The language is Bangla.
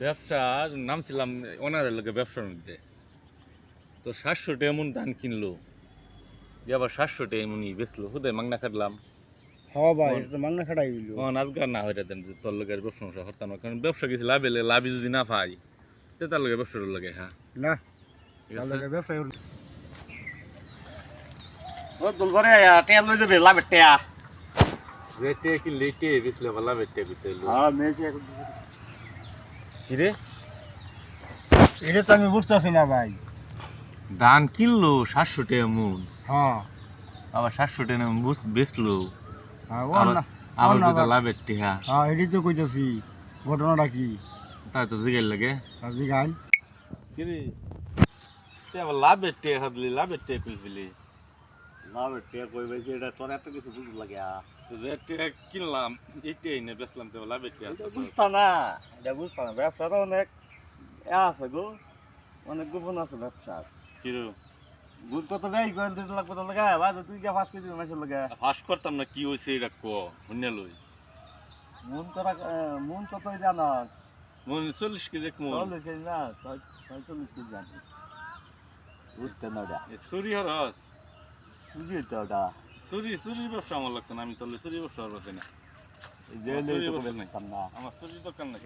ব্যবসা নামছিলাম ওনাদের লোকে ব্যবসার মধ্যে। তো 700 এমন ধান কিনলো, দিয়ে আবার 700 এমনই বেচলো, হুদায় মাংনা কাটলাম। হ্যাঁ ভাই, এটা তো মাংনা খাটাই হইলো। আজকাল না হইতে দেন যে তোর লোকের ব্যবসা হতাম না, কারণ ব্যবসা কিছু লাভ এলে লাভই যদি না পাই তো তার লোকের ব্যবসার লোকে। হ্যাঁ না, ঠিক তার আছে। লগে ব্যবসায় হইলো। ও দুলবারে টেয়া লই যাবে লাভের টেয়া। রেটে কি লেটে বেচলে আবার লাভের টেয়া করতে হইলো। হ্যাঁ মেয়েছে এখন কি রে, এটা তো আমি বুঝতেছি না ভাই। ধান কিনলো 700 এমন, হ্যাঁ আবার 700 এমন বেচলো, হ্যাঁ, ও আবার না, আবার ও না কইতো ভাই। লাভের টেয়া। হ্যাঁ, এটাই তো কইতাছি। ঘটনাটা কি? তাই তো জিগাইল লাগে। আপনি গান কি রে, তুই আবার লাভের টেয়া খাবলি, লাভের টেয়া কইছিলি। লাভের টেয়া কই ভাই এটা তোর এত কিছু বুঝ লাগে। যে টেয়া কিনলাম এইটাই না বেচলাম, তো লাভের টেয়া। এটা বুঝতা না, এটা বুঝতা না। ব্যবসাটা অনেক আছে গো, অনেক গোপন আছে ব্যবসার। কিরো গুড কত নেই কয়েন 2 লাখ কত লাগা বাজে তুই কে ফাঁস করে দিবি মাসের লাগা। ফাঁস করতাম না, কি হয়েছে এটা ক শুনে লই। মন কত জানাস? মন 40 কেজি এক মন। 40 কেজি না, 46 কেজি জানি। বুঝতে না ওটা চুরি হরস, সুজি তো ওটা চুরি চুরি ব্যবসা আমার লাগতো না, আমি তাহলে চুরি ব্যবসা করবো না। যে চুরি নেই তো ব্যবসা নাই, না। আমার চুরি দোকান নাই।